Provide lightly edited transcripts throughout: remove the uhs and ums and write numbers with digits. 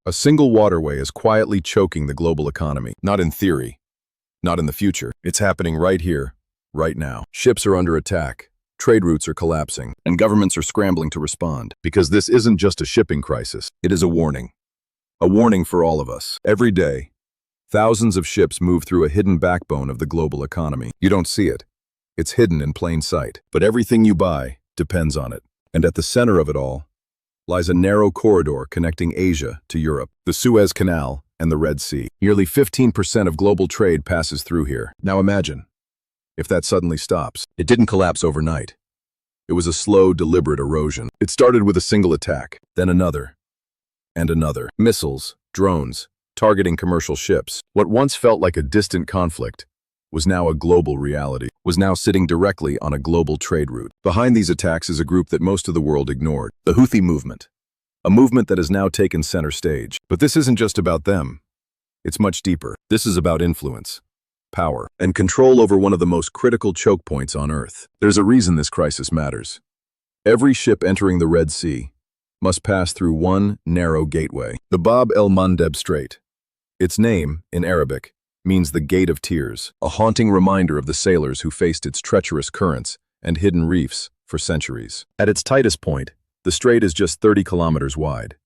A single waterway is quietly choking the global economy. Not in theory, not in the future. It's happening right here, right now. Ships are under attack, trade routes are collapsing, and governments are scrambling to respond. Because this isn't just a shipping crisis, it is a warning. A warning for all of us. Every day, thousands of ships move through a hidden backbone of the global economy. You don't see it. It's hidden in plain sight. But everything you buy depends on it. And at the center of it all lies a narrow corridor connecting Asia to Europe, the Suez Canal and the Red Sea. Nearly 15% of global trade passes through here. Now imagine if that suddenly stops. It didn't collapse overnight. It was a slow, deliberate erosion. It started with a single attack, then another, and another. Missiles, drones, targeting commercial ships. What once felt like a distant conflict was now a global reality, was now sitting directly on a global trade route. Behind these attacks is a group that most of the world ignored, the Houthi movement, a movement that has now taken center stage. But this isn't just about them. It's much deeper. This is about influence, power, and control over one of the most critical choke points on Earth. There's a reason this crisis matters. Every ship entering the Red Sea must pass through one narrow gateway, the Bab el-Mandeb Strait. Its name, in Arabic, means the Gate of Tears, a haunting reminder of the sailors who faced its treacherous currents and hidden reefs for centuries. At its tightest point, the strait is just 30 kilometers wide.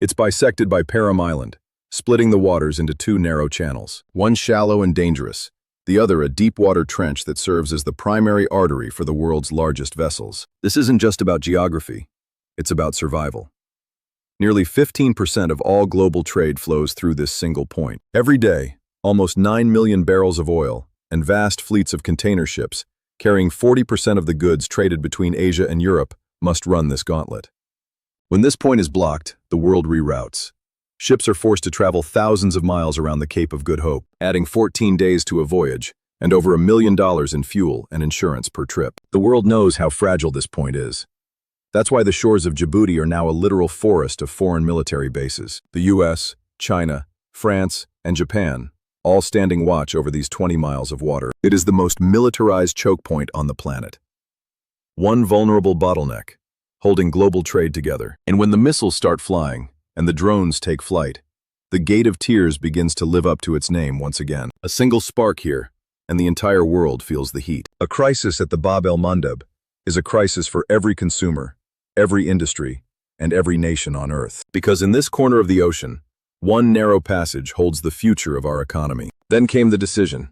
It's bisected by Param Island, splitting the waters into two narrow channels, one shallow and dangerous, the other a deep-water trench that serves as the primary artery for the world's largest vessels. This isn't just about geography, it's about survival. Nearly 15% of all global trade flows through this single point. Every day, almost 9 million barrels of oil and vast fleets of container ships carrying 40% of the goods traded between Asia and Europe must run this gauntlet. When this point is blocked, the world reroutes. Ships are forced to travel thousands of miles around the Cape of Good Hope, adding 14 days to a voyage and over $1 million in fuel and insurance per trip. The world knows how fragile this point is. That's why the shores of Djibouti are now a literal forest of foreign military bases. The US, China, France, and Japan all standing watch over these 20 miles of water. It is the most militarized choke point on the planet. One vulnerable bottleneck, holding global trade together. And when the missiles start flying and the drones take flight, the Gate of Tears begins to live up to its name once again. A single spark here, and the entire world feels the heat. A crisis at the Bab el-Mandeb is a crisis for every consumer, every industry, and every nation on Earth. Because in this corner of the ocean, one narrow passage holds the future of our economy. Then came the decision.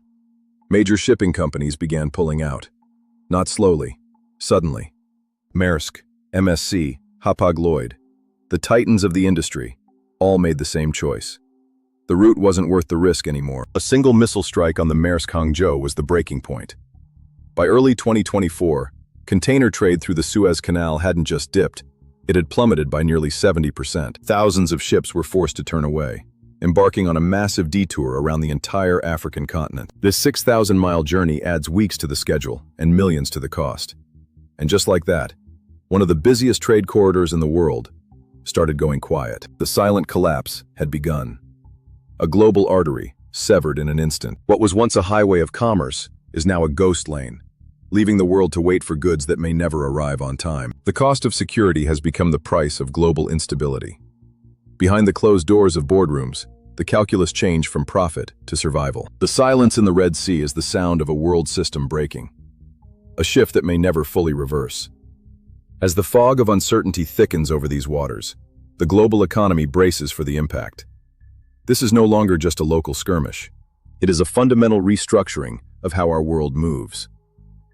Major shipping companies began pulling out. Not slowly, suddenly. Maersk, MSC, Hapag-Lloyd, the titans of the industry, all made the same choice. The route wasn't worth the risk anymore. A single missile strike on the Maersk Hangzhou was the breaking point. By early 2024, container trade through the Suez Canal hadn't just dipped, it had plummeted by nearly 70%. Thousands of ships were forced to turn away, embarking on a massive detour around the entire African continent. This 6,000-mile journey adds weeks to the schedule and millions to the cost. And just like that, one of the busiest trade corridors in the world started going quiet. The silent collapse had begun. A global artery, severed in an instant. What was once a highway of commerce is now a ghost lane, leaving the world to wait for goods that may never arrive on time. The cost of security has become the price of global instability. Behind the closed doors of boardrooms, the calculus changed from profit to survival. The silence in the Red Sea is the sound of a world system breaking, a shift that may never fully reverse. As the fog of uncertainty thickens over these waters, the global economy braces for the impact. This is no longer just a local skirmish. It is a fundamental restructuring of how our world moves.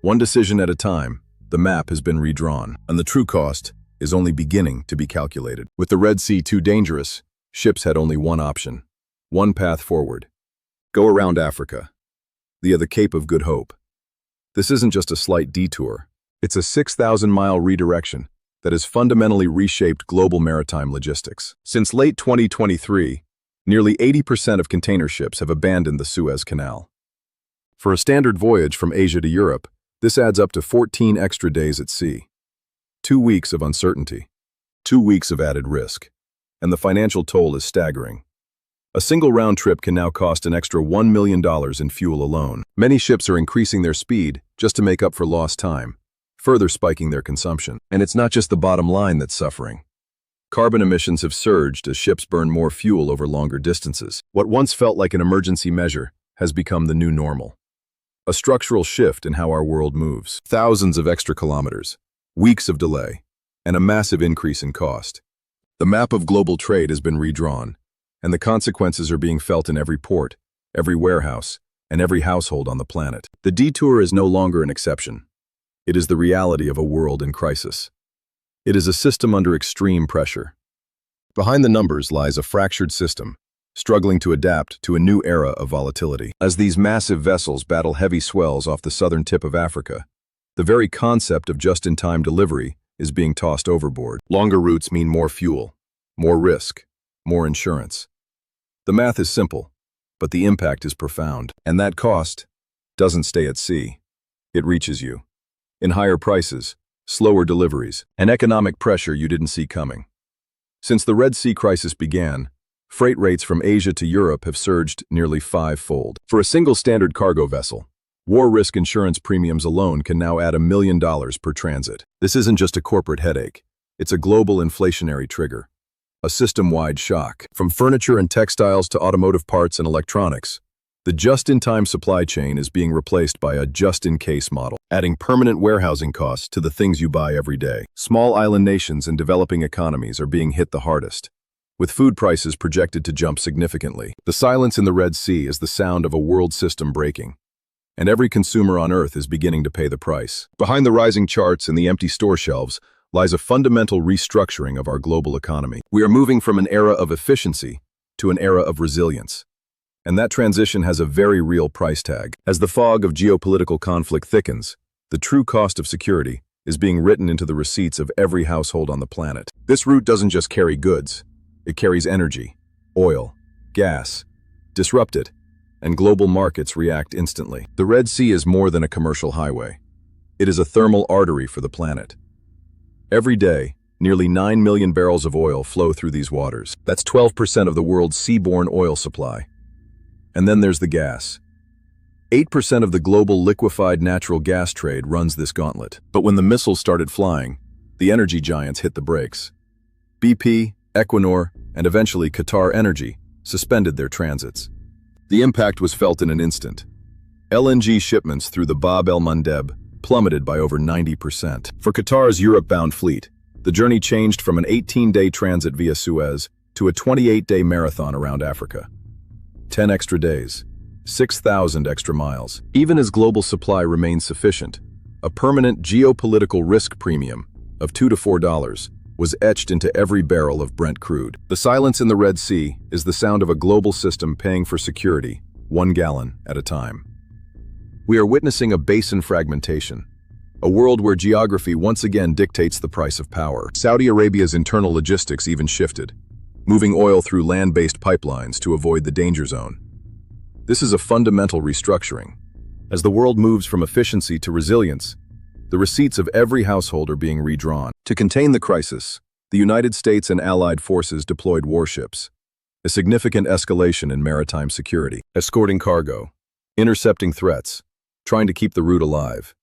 One decision at a time, the map has been redrawn, and the true cost is only beginning to be calculated. With the Red Sea too dangerous, ships had only one option, one path forward: go around Africa, via the Cape of Good Hope. This isn't just a slight detour, it's a 6,000-mile redirection that has fundamentally reshaped global maritime logistics. Since late 2023, nearly 80% of container ships have abandoned the Suez Canal. For a standard voyage from Asia to Europe, this adds up to 14 extra days at sea. 2 weeks of uncertainty, 2 weeks of added risk, and the financial toll is staggering. A single round trip can now cost an extra $1 million in fuel alone. Many ships are increasing their speed just to make up for lost time, further spiking their consumption. And it's not just the bottom line that's suffering. Carbon emissions have surged as ships burn more fuel over longer distances. What once felt like an emergency measure has become the new normal. A structural shift in how our world moves. Thousands of extra kilometers, weeks of delay, and a massive increase in cost. The map of global trade has been redrawn, and the consequences are being felt in every port, every warehouse, and every household on the planet. The detour is no longer an exception. It is the reality of a world in crisis. It is a system under extreme pressure. Behind the numbers lies a fractured system, struggling to adapt to a new era of volatility. As these massive vessels battle heavy swells off the southern tip of Africa, the very concept of just-in-time delivery is being tossed overboard. Longer routes mean more fuel, more risk, more insurance. The math is simple, but the impact is profound. And that cost doesn't stay at sea. It reaches you. In higher prices, slower deliveries, and economic pressure you didn't see coming. Since the Red Sea crisis began, freight rates from Asia to Europe have surged nearly five-fold. For a single standard cargo vessel, war risk insurance premiums alone can now add $1 million per transit. This isn't just a corporate headache. It's a global inflationary trigger. A system-wide shock. From furniture and textiles to automotive parts and electronics, the just-in-time supply chain is being replaced by a just-in-case model, adding permanent warehousing costs to the things you buy every day. Small island nations and developing economies are being hit the hardest, with food prices projected to jump significantly. The silence in the Red Sea is the sound of a world system breaking, and every consumer on Earth is beginning to pay the price. Behind the rising charts and the empty store shelves lies a fundamental restructuring of our global economy. We are moving from an era of efficiency to an era of resilience. And that transition has a very real price tag. As the fog of geopolitical conflict thickens, the true cost of security is being written into the receipts of every household on the planet. This route doesn't just carry goods. It carries energy, oil, gas. Disrupt it, and global markets react instantly. The Red Sea is more than a commercial highway. It is a thermal artery for the planet. Every day, nearly 9 million barrels of oil flow through these waters. That's 12% of the world's seaborne oil supply. And then there's the gas. 8% of the global liquefied natural gas trade runs this gauntlet. But when the missiles started flying, the energy giants hit the brakes. BP, Equinor, and eventually Qatar Energy suspended their transits. The impact was felt in an instant. LNG shipments through the Bab el-Mandeb plummeted by over 90%. For Qatar's Europe-bound fleet, the journey changed from an 18-day transit via Suez to a 28-day marathon around Africa. 10 extra days, 6,000 extra miles. Even as global supply remains sufficient, a permanent geopolitical risk premium of $2 to $4 was etched into every barrel of Brent crude. The silence in the Red Sea is the sound of a global system paying for security, 1 gallon at a time. We are witnessing a basin fragmentation, a world where geography once again dictates the price of power. Saudi Arabia's internal logistics even shifted, moving oil through land-based pipelines to avoid the danger zone. This is a fundamental restructuring. As the world moves from efficiency to resilience, the receipts of every household are being redrawn. To contain the crisis, the United States and allied forces deployed warships, a significant escalation in maritime security, escorting cargo, intercepting threats, trying to keep the route alive.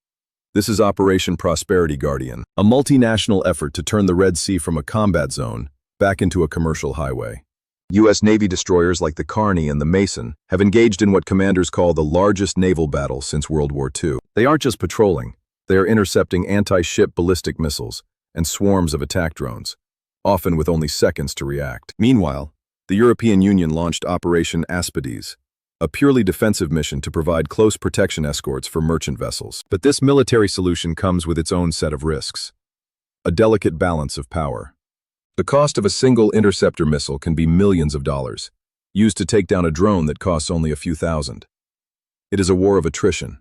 This is Operation Prosperity Guardian, a multinational effort to turn the Red Sea from a combat zone back into a commercial highway. U.S. Navy destroyers like the Carney and the Mason have engaged in what commanders call the largest naval battle since World War II. They aren't just patrolling, they are intercepting anti-ship ballistic missiles and swarms of attack drones, often with only seconds to react. Meanwhile, the European Union launched Operation Aspides, a purely defensive mission to provide close protection escorts for merchant vessels. But this military solution comes with its own set of risks. A delicate balance of power. The cost of a single interceptor missile can be millions of dollars, used to take down a drone that costs only a few thousand. It is a war of attrition.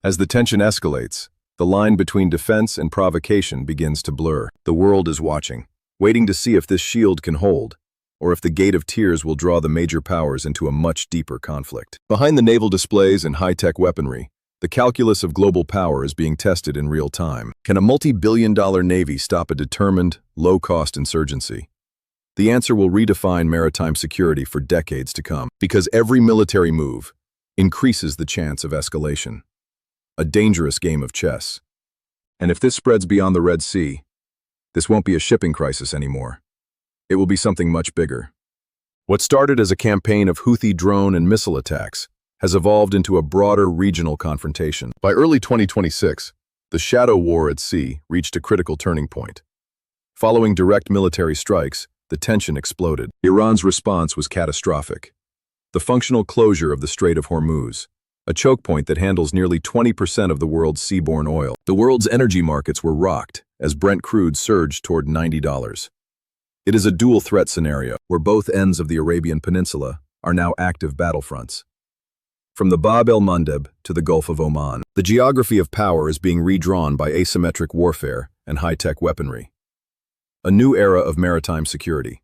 As the tension escalates, the line between defense and provocation begins to blur. The world is watching, waiting to see if this shield can hold, or if the Gate of Tears will draw the major powers into a much deeper conflict. Behind the naval displays and high-tech weaponry, the calculus of global power is being tested in real time. Can a multi-billion-dollar navy stop a determined, low-cost insurgency? The answer will redefine maritime security for decades to come, because every military move increases the chance of escalation. A dangerous game of chess. And if this spreads beyond the Red Sea, this won't be a shipping crisis anymore. It will be something much bigger. What started as a campaign of Houthi drone and missile attacks has evolved into a broader regional confrontation. By early 2026, the shadow war at sea reached a critical turning point. Following direct military strikes, the tension exploded. Iran's response was catastrophic. The functional closure of the Strait of Hormuz, a choke point that handles nearly 20% of the world's seaborne oil. The world's energy markets were rocked as Brent crude surged toward $90. It is a dual threat scenario where both ends of the Arabian Peninsula are now active battlefronts. From the Bab el-Mandeb to the Gulf of Oman, the geography of power is being redrawn by asymmetric warfare and high-tech weaponry. A new era of maritime security.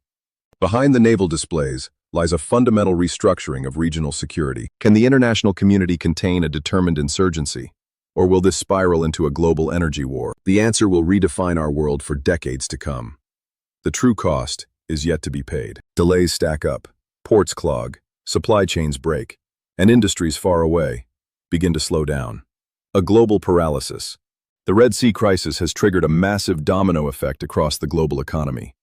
Behind the naval displays lies a fundamental restructuring of regional security. Can the international community contain a determined insurgency? Or will this spiral into a global energy war? The answer will redefine our world for decades to come. The true cost is yet to be paid. Delays stack up, ports clog, supply chains break, and industries far away begin to slow down. A global paralysis. The Red Sea crisis has triggered a massive domino effect across the global economy.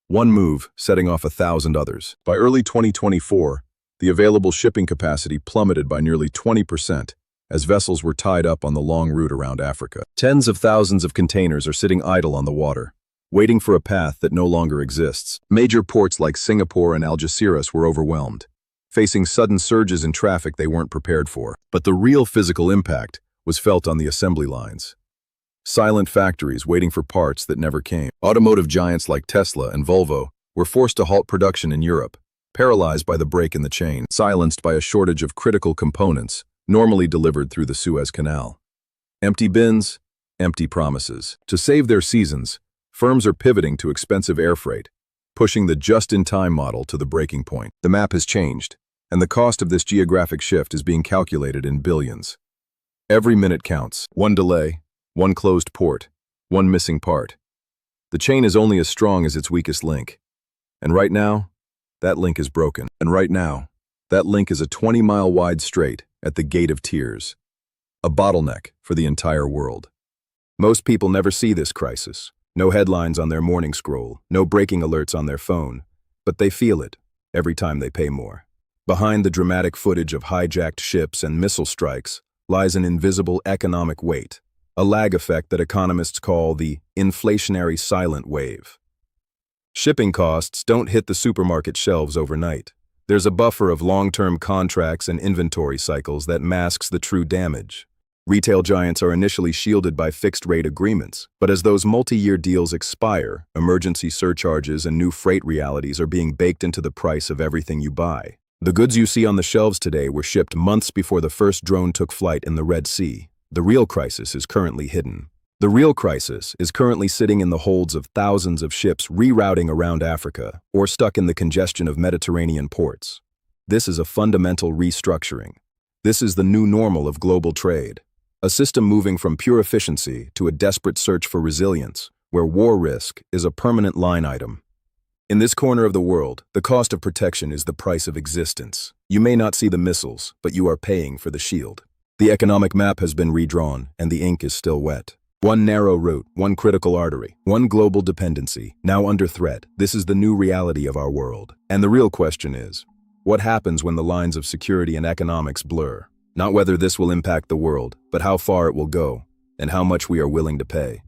One move setting off 1,000 others. By early 2024, the available shipping capacity plummeted by nearly 20% as vessels were tied up on the long route around Africa. Tens of thousands of containers are sitting idle on the water, waiting for a path that no longer exists. Major ports like Singapore and Algeciras were overwhelmed, facing sudden surges in traffic they weren't prepared for. But the real physical impact was felt on the assembly lines. Silent factories waiting for parts that never came. Automotive giants like Tesla and Volvo were forced to halt production in Europe, paralyzed by the break in the chain, silenced by a shortage of critical components normally delivered through the Suez Canal. Empty bins, empty promises. To save their seasons, firms are pivoting to expensive air freight, pushing the just-in-time model to the breaking point. The map has changed, and the cost of this geographic shift is being calculated in billions. Every minute counts. One delay, one closed port, one missing part. The chain is only as strong as its weakest link. And right now, that link is broken. And right now, that link is a 20-mile wide strait at the Gate of Tears, a bottleneck for the entire world. Most people never see this crisis. No headlines on their morning scroll, no breaking alerts on their phone, but they feel it every time they pay more. Behind the dramatic footage of hijacked ships and missile strikes lies an invisible economic weight, a lag effect that economists call the inflationary silent wave. Shipping costs don't hit the supermarket shelves overnight. There's a buffer of long-term contracts and inventory cycles that masks the true damage. Retail giants are initially shielded by fixed-rate agreements, but as those multi-year deals expire, emergency surcharges and new freight realities are being baked into the price of everything you buy. The goods you see on the shelves today were shipped months before the first drone took flight in the Red Sea. The real crisis is currently hidden. The real crisis is currently sitting in the holds of thousands of ships rerouting around Africa or stuck in the congestion of Mediterranean ports. This is a fundamental restructuring. This is the new normal of global trade. A system moving from pure efficiency to a desperate search for resilience, where war risk is a permanent line item. In this corner of the world, the cost of protection is the price of existence. You may not see the missiles, but you are paying for the shield. The economic map has been redrawn, and the ink is still wet. One narrow route, one critical artery, one global dependency, now under threat. This is the new reality of our world. And the real question is, what happens when the lines of security and economics blur? Not whether this will impact the world, but how far it will go, and how much we are willing to pay.